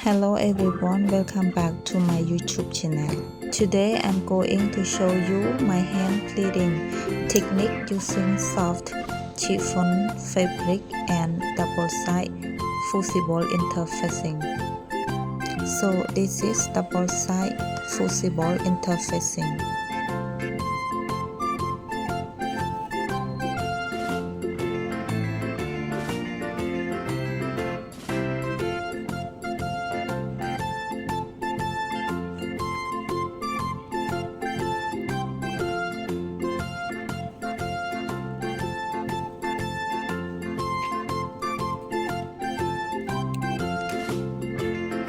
Hello everyone, welcome back to my YouTube channel. Today I'm going to show you my hand pleating technique using soft chiffon fabric and double-side fusible interfacing. So this is double-side fusible interfacing.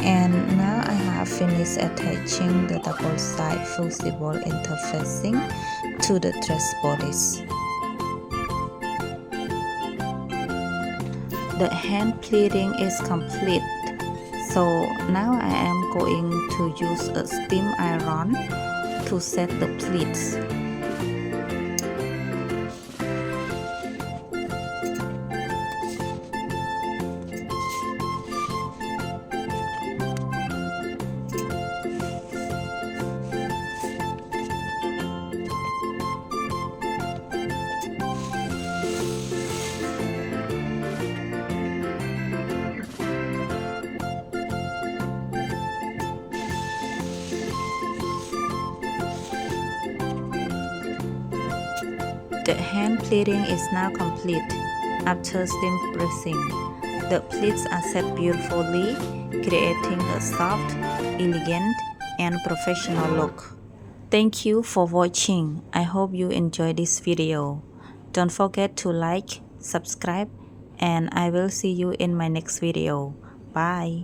And now I have finished attaching the double-side fusible interfacing to the dress bodies. The hand pleating is complete. So now I am going to use a steam iron to set the pleats. The hand pleating is now complete. After steam pressing, the pleats are set beautifully, creating a soft, elegant, and professional look. Thank you for watching. I hope you enjoyed this video. Don't forget to like, subscribe, and I will see you in my next video. Bye.